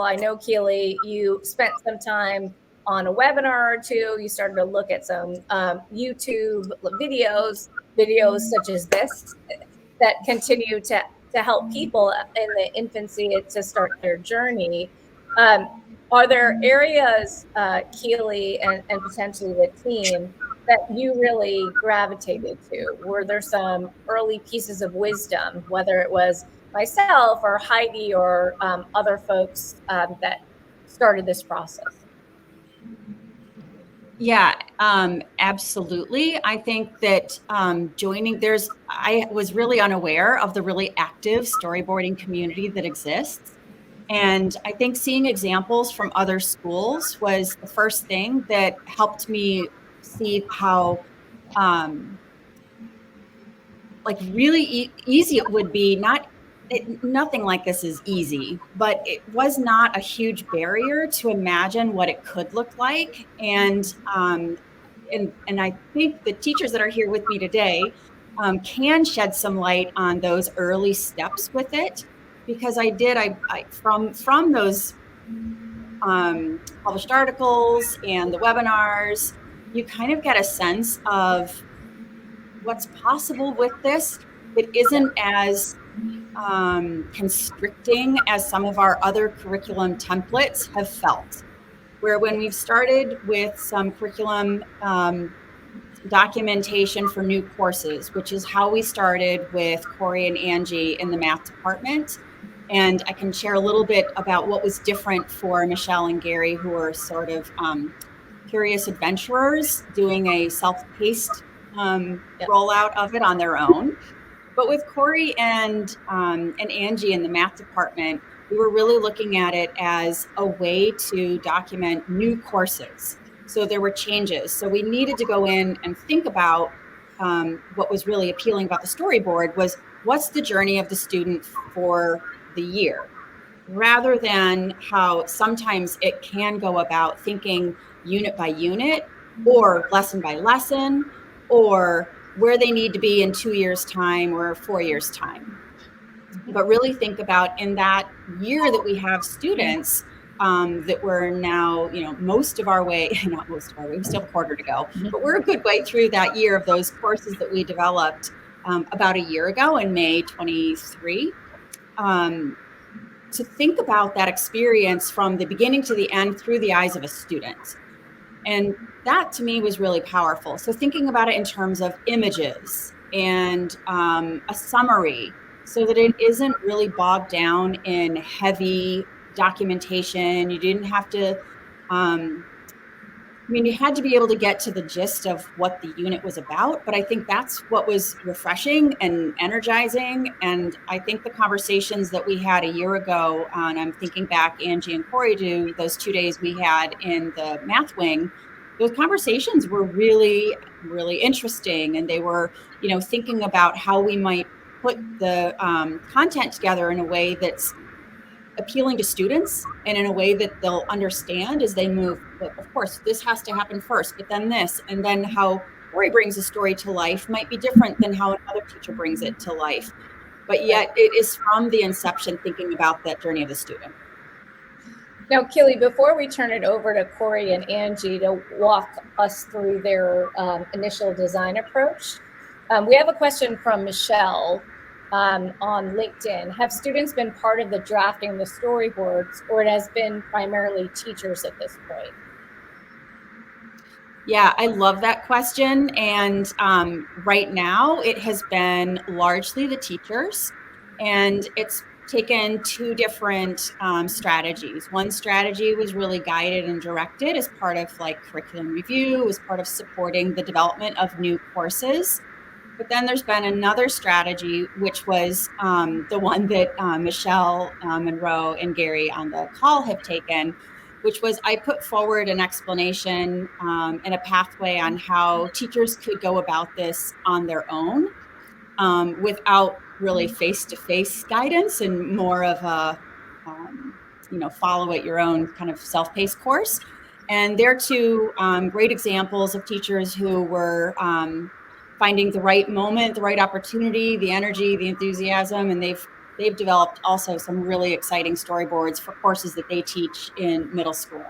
I know, Kili, you spent some time on a webinar or two. You started to look at some YouTube videos such as this that continue to help people in the infancy to start their journey. Are there areas, Kili, and potentially the team, that you really gravitated to? Were there some early pieces of wisdom, whether it was myself or Heidi or other folks that started this process? Yeah, absolutely. I think that I was really unaware of the really active storyboarding community that exists. And I think seeing examples from other schools was the first thing that helped me see how really easy it would be. Nothing like this is easy, but it was not a huge barrier to imagine what it could look like. And I think the teachers that are here with me today can shed some light on those early steps with it, because from those published articles and the webinars, you kind of get a sense of what's possible with this. It isn't as constricting as some of our other curriculum templates have felt, where when we've started with some curriculum documentation for new courses, which is how we started with Corey and Angie in the math department. And I can share a little bit about what was different for Michelle and Gary, who are sort of curious adventurers doing a self-paced rollout of it on their own. But with Corey and Angie in the math department, we were really looking at it as a way to document new courses. So there were changes. So we needed to go in and think about what was really appealing about the storyboard was, what's the journey of the student for the year, rather than how sometimes it can go about thinking unit by unit or lesson by lesson, or where they need to be in 2 years' time or 4 years' time. But really think about, in that year that we have students that we're now, most of our way, not most of our way, we still have a quarter to go, but we're a good way through that year of those courses that we developed about a year ago in May 23. To think about that experience from the beginning to the end through the eyes of a student. And that to me was really powerful. So thinking about it in terms of images and a summary, so that it isn't really bogged down in heavy documentation. You didn't have to, you had to be able to get to the gist of what the unit was about. But I think that's what was refreshing and energizing. And I think the conversations that we had a year ago, and I'm thinking back, Angie and Corey, to those 2 days we had in the math wing, those conversations were really, really interesting. And they were, thinking about how we might put the content together in a way that's appealing to students and in a way that they'll understand as they move. But of course, this has to happen first, but then this, and then how Corey brings a story to life might be different than how another teacher brings it to life. But yet it is from the inception thinking about that journey of the student. Now, Kili, before we turn it over to Corey and Angie to walk us through their initial design approach, we have a question from Michelle on LinkedIn. Have students been part of the drafting of the storyboards, or it has been primarily teachers at this point? Yeah, I love that question. And right now it has been largely the teachers, and it's taken two different strategies. One strategy was really guided and directed as part of curriculum review, as part of supporting the development of new courses. But then there's been another strategy, which was the one that Michelle, Monroe, and Gary on the call have taken, which was I put forward an explanation and a pathway on how teachers could go about this on their own without really face-to-face guidance, and more of a, follow at your own kind of self-paced course. And they're two great examples of teachers who were finding the right moment, the right opportunity, the energy, the enthusiasm, and they've they've developed also some really exciting storyboards for courses that they teach in middle school.